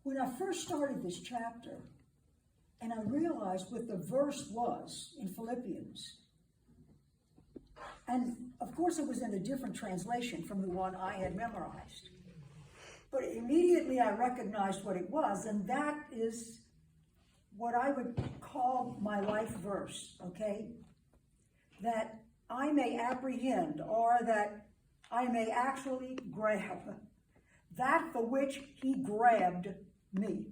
When I first started this chapter, and I realized what the verse was in Philippians, and of course it was in a different translation from the one I had memorized, but immediately I recognized what it was, and that is what I would call my life verse, okay? That I may apprehend, or that I may actually grab that for which he grabbed me.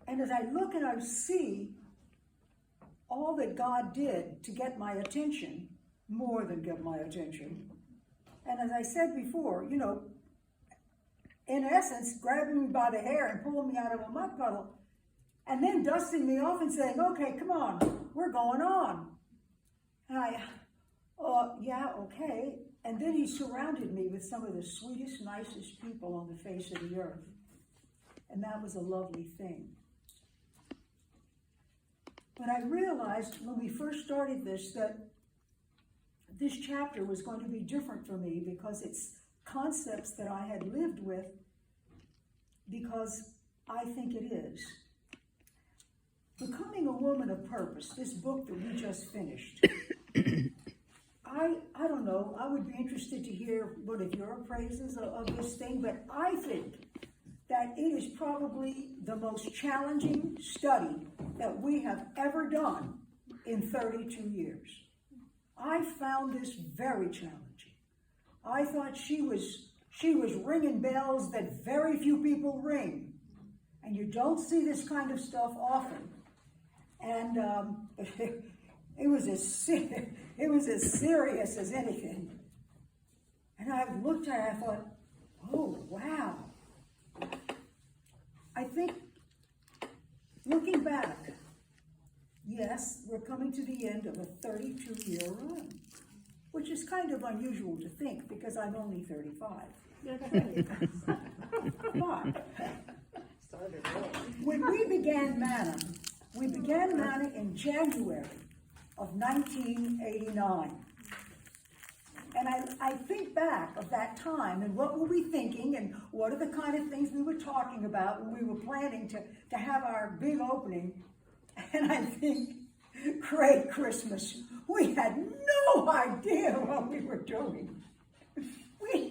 And as I look and I see all that God did to get my attention, more than get my attention, and as I said before, you know, in essence, grabbing me by the hair and pulling me out of a mud puddle, and then dusting me off and saying, okay, come on, we're going on. And I, yeah, okay. And then he surrounded me with some of the sweetest, nicest people on the face of the earth. And that was a lovely thing. But I realized when we first started this that this chapter was going to be different for me because it's concepts that I had lived with, because I think it is. Becoming a Woman of Purpose, this book that we just finished, I don't know, I would be interested to hear what of your praises of this thing, but I think that it is probably the most challenging study that we have ever done in 32 years. I found this very challenging. I thought she was ringing bells that very few people ring. And you don't see this kind of stuff often. And it was as serious as anything. And I looked at it, I thought, oh, wow. I think, looking back, yes, we're coming to the end of a 32-year run, which is kind of unusual to think because I'm only 35. But when we began Manna in January of 1989. And I think back of that time and what were we thinking and what are the kind of things we were talking about when we were planning to have our big opening. And I think, great Christmas. We had no idea what we were doing. We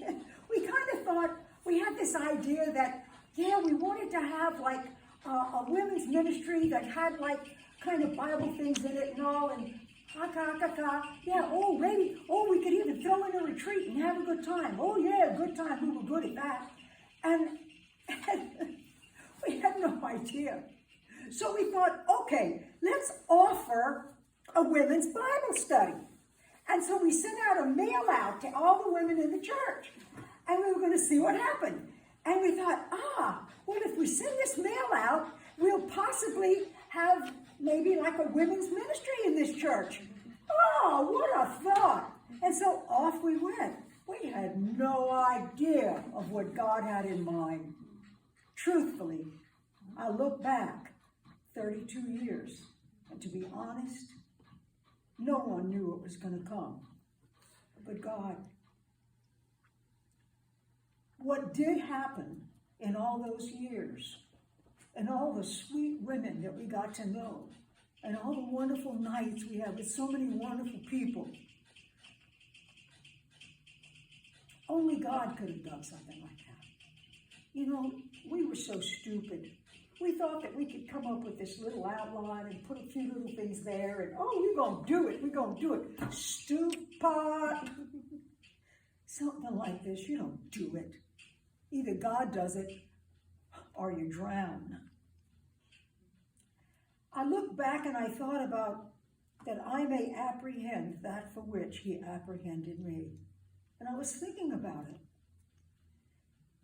kind of thought, we had this idea that, yeah, we wanted to have like a women's ministry that had like kind of Bible things in it and all, and yeah, oh, maybe, oh, we could even throw in a retreat and have a good time. Oh, yeah, good time. We were good at that. And we had no idea. So we thought, okay, let's offer a women's Bible study. And so we sent out a mail out to all the women in the church. And we were going to see what happened. And we thought, well, if we send this mail out, we'll possibly have maybe like a women's ministry in this church. Oh, what a thought. And so off we went. We had no idea of what God had in mind. Truthfully, I look back 32 years, and to be honest, no one knew it was going to come but God. What did happen in all those years, and all the sweet women that we got to know, and all the wonderful nights we had with so many wonderful people, only God could have done something like that. You know, we were so stupid. We thought that we could come up with this little outline and put a few little things there, and we're going to do it. We're going to do it. Stupid. Something like this, you don't do it. Either God does it or you drown. I look back and I thought about that I may apprehend that for which he apprehended me. And I was thinking about it.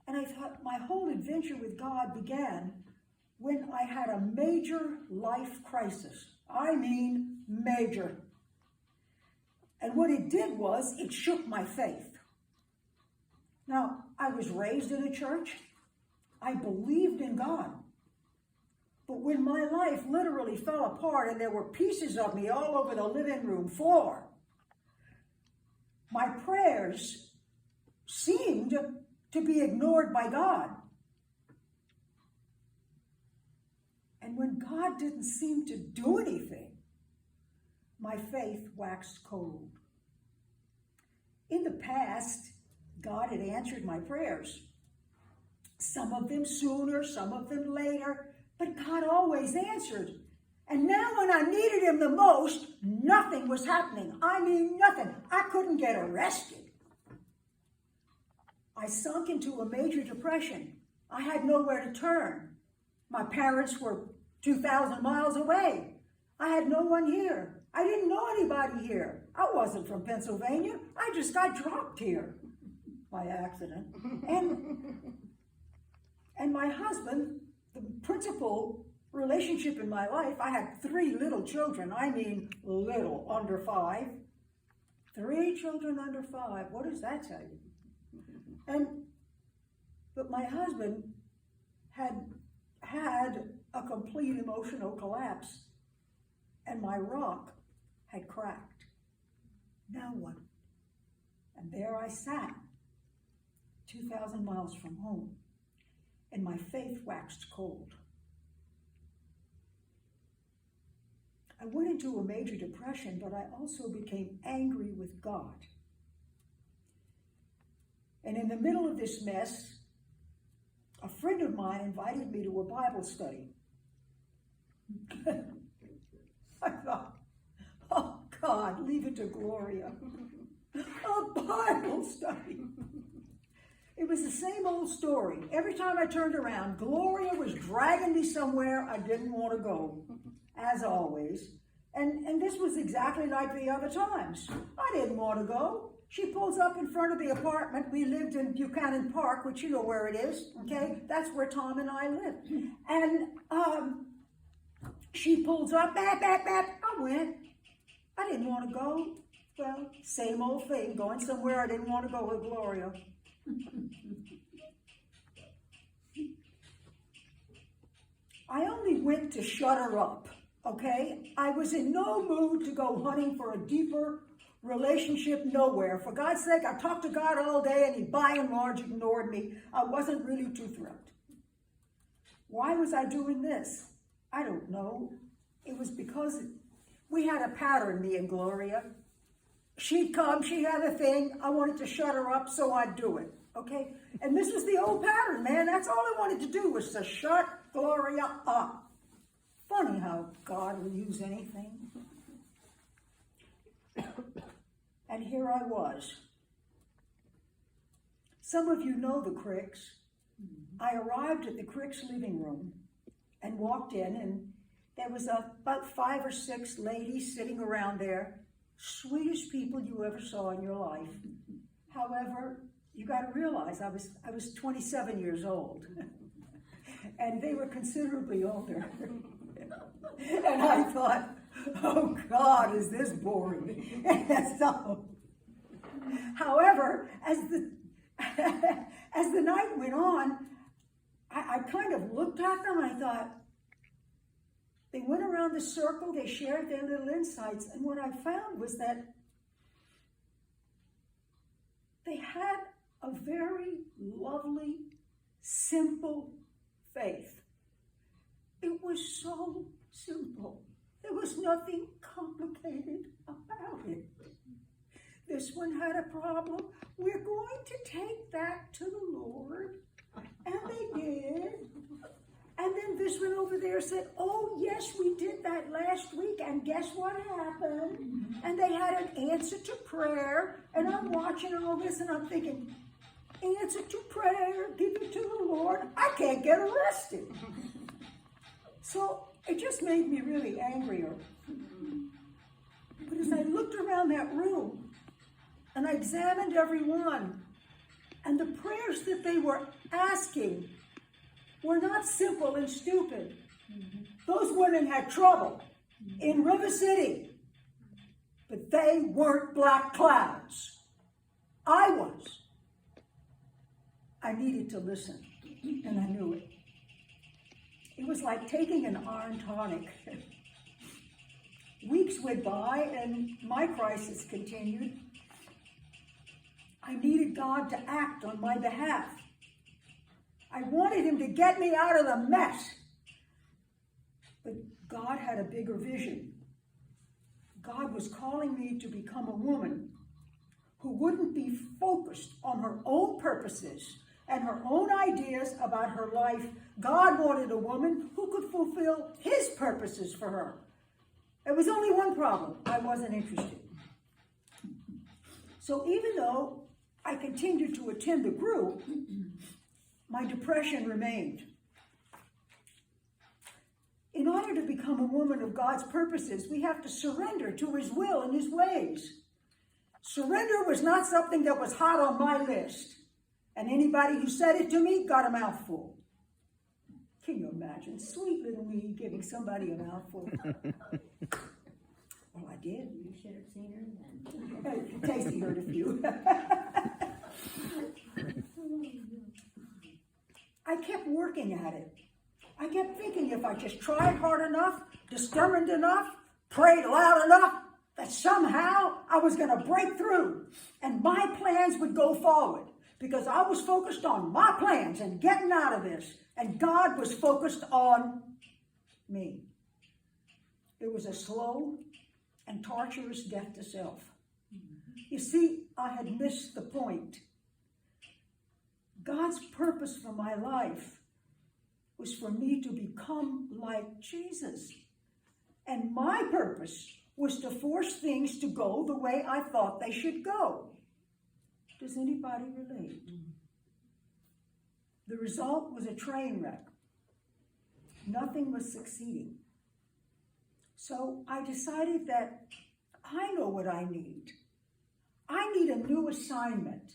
And I thought my whole adventure with God began when I had a major life crisis. I mean, major. And what it did was it shook my faith. Now, I was raised in a church. I believed in God. But when my life literally fell apart and there were pieces of me all over the living room floor, my prayers seemed to be ignored by God. And when God didn't seem to do anything, my faith waxed cold. In the past, God had answered my prayers. Some of them sooner, some of them later, but God always answered. And now when I needed him the most, nothing was happening. I mean, nothing. I couldn't get arrested. I sunk into a major depression. I had nowhere to turn. My parents were 2,000 miles away. I had no one here. I didn't know anybody here. I wasn't from Pennsylvania. I just got dropped here by accident. And my husband, the principal relationship in my life, I had 3 little children. I mean, little, under 5. 3 children under 5. What does that tell you? But my husband had a complete emotional collapse, and my rock had cracked. Now what? And there I sat, 2,000 miles from home, and my faith waxed cold. I went into a major depression, but I also became angry with God. And in the middle of this mess, a friend of mine invited me to a Bible study. I thought, oh God, leave it to Gloria. A Bible study. It was the same old story. Every time I turned around, Gloria was dragging me somewhere I didn't want to go, as always. And this was exactly like the other times. I didn't want to go. She pulls up in front of the apartment. We lived in Buchanan Park, which you know where it is, okay? That's where Tom and I lived. And she pulls up, bap, bap, bap. I went. I didn't want to go. Well, same old thing, going somewhere I didn't want to go with Gloria. I only went to shut her up, okay? I was in no mood to go hunting for a deeper relationship nowhere. For God's sake, I talked to God all day and he by and large ignored me. I wasn't really too thrilled. Why was I doing this? I don't know. It was because we had a pattern, me and Gloria. She'd come, she had a thing, I wanted to shut her up, so I'd do it, okay? And this was the old pattern, man. That's all I wanted to do was to shut Gloria up. Funny how God will use anything. And here I was. Some of you know the Cricks. I arrived at the Cricks living room and walked in, and there was about 5 or 6 ladies sitting around there, sweetest people you ever saw in your life. However, you got to realize I was 27 years old, and they were considerably older. And I thought, oh God, is this boring? So, however, as the night went on, I kind of looked at them and I thought, they went around the circle, they shared their little insights, and what I found was that they had a very lovely, simple faith. It was so simple. There was nothing complicated about it. This one had a problem. We're going to take that to the Lord. And they did. And then this one over there said, oh, yes, we did that last week. And guess what happened? And they had an answer to prayer. And I'm watching all this and I'm thinking, answer to prayer, give it to the Lord. I can't get arrested. So it just made me really angrier. But as I looked around that room and I examined everyone, and the prayers that they were asking were not simple and stupid. Those women had trouble in River City, but they weren't black clouds. I was. I needed to listen, and I knew it. It was like taking an iron tonic. Weeks went by, and my crisis continued. I needed God to act on my behalf. I wanted him to get me out of the mess. But God had a bigger vision. God was calling me to become a woman who wouldn't be focused on her own purposes and her own ideas about her life. God wanted a woman who could fulfill his purposes for her. There was only one problem. I wasn't interested. So even though I continued to attend the group, my depression remained. In order to become a woman of God's purposes, we have to surrender to his will and his ways. Surrender was not something that was hot on my list. And anybody who said it to me got a mouthful. Can you imagine? Sweet little me giving somebody a mouthful. Well, I did. You should have seen her then. Tasty heard a few. I kept working at it. I kept thinking if I just tried hard enough, determined enough, prayed loud enough, that somehow I was going to break through and my plans would go forward, because I was focused on my plans and getting out of this, and God was focused on me. It was a slow and torturous death to self. You see, I had missed the point. God's purpose for my life was for me to become like Jesus. And my purpose was to force things to go the way I thought they should go. Does anybody relate? The result was a train wreck. Nothing was succeeding. So I decided that I know what I need. I need a new assignment.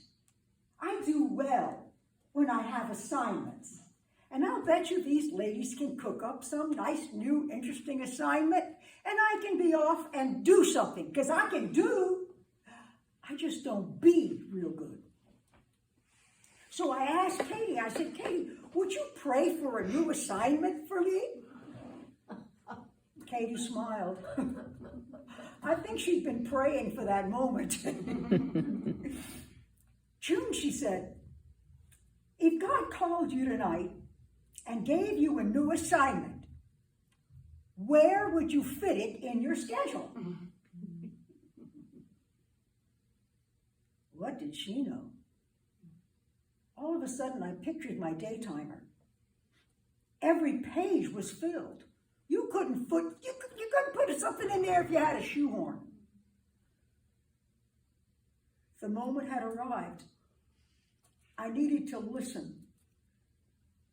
I do well when I have assignments. And I'll bet you these ladies can cook up some nice, new, interesting assignment, and I can be off and do something, because I can do. I just don't be real good. So I asked Katie, I said, Katie, would you pray for a new assignment for me? Katie smiled. I think she'd been praying for that moment. June, she said, if God called you tonight and gave you a new assignment, where would you fit it in your schedule? What did she know? All of a sudden, I pictured my day timer. Every page was filled. You couldn't put something in there if you had a shoehorn. The moment had arrived. I needed to listen.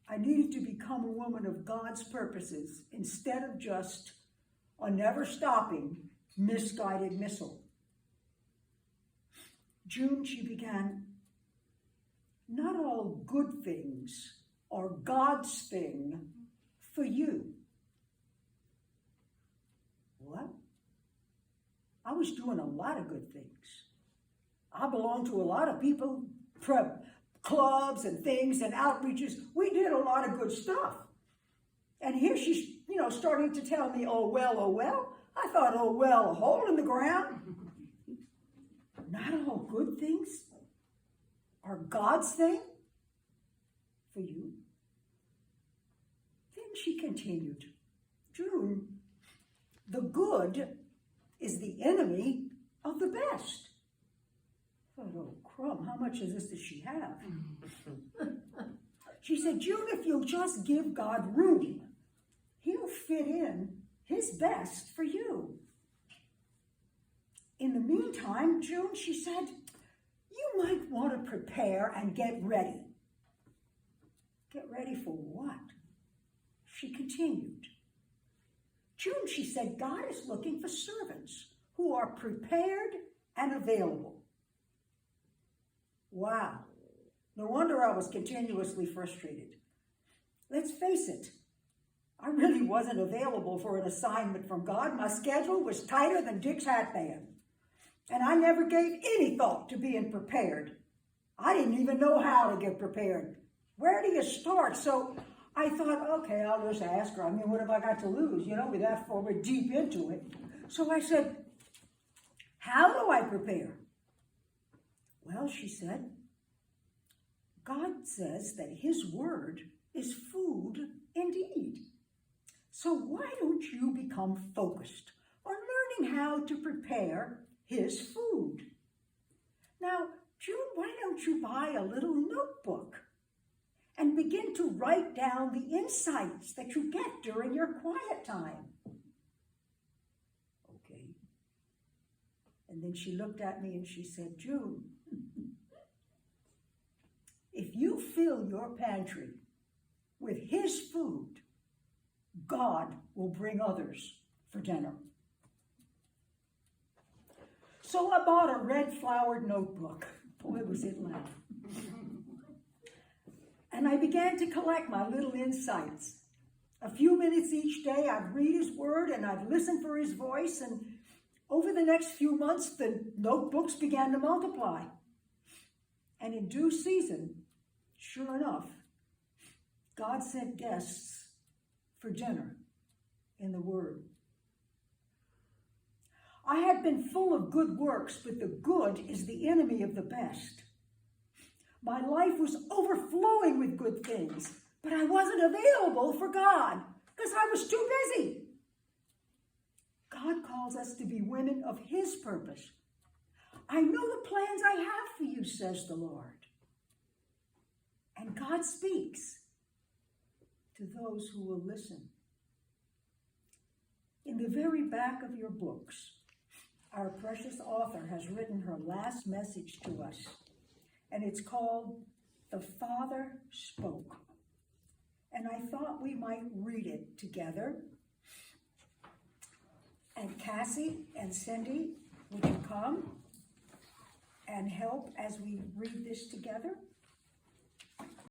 I needed to become a woman of God's purposes instead of just a never-stopping, misguided missile. June, she began, not all good things are God's thing for you. What? I was doing a lot of good things. I belonged to a lot of people, clubs and things and outreaches. We did a lot of good stuff. And here she's, starting to tell me, oh well. I thought, oh well, a hole in the ground. Not all good things are God's thing for you. Then she continued, June, the good is the enemy of the best. I thought, oh, crumb, how much of this does she have? She said, June, if you'll just give God room, he'll fit in his best for you. In the meantime, June, she said, you might want to prepare and get ready. Get ready for what? She continued. June, she said, God is looking for servants who are prepared and available. Wow. No wonder I was continuously frustrated. Let's face it, I really wasn't available for an assignment from God. My schedule was tighter than Dick's hat band. And I never gave any thought to being prepared. I didn't even know how to get prepared. Where do you start? So I thought, okay, I'll just ask her. I mean, what have I got to lose? We're that far, we're deep into it. So I said, how do I prepare? Well, she said, God says that his word is food indeed. So why don't you become focused on learning how to prepare his food? Now, June, why don't you buy a little notebook and begin to write down the insights that you get during your quiet time? Okay. And then she looked at me and she said, June, if you fill your pantry with his food, God will bring others for dinner. So I bought a red flowered notebook. Boy, was it loud. And I began to collect my little insights. A few minutes each day, I'd read his word and I'd listen for his voice. And over the next few months, the notebooks began to multiply. And in due season, sure enough, God sent guests for dinner in the Word. I had been full of good works, but the good is the enemy of the best. My life was overflowing with good things, but I wasn't available for God because I was too busy. God calls us to be women of his purpose. I know the plans I have for you, says the Lord. And God speaks to those who will listen. In the very back of your books, our precious author has written her last message to us, and it's called The Father Spoke. And I thought we might read it together. And Cassie and Cindy, would you come and help as we read this together?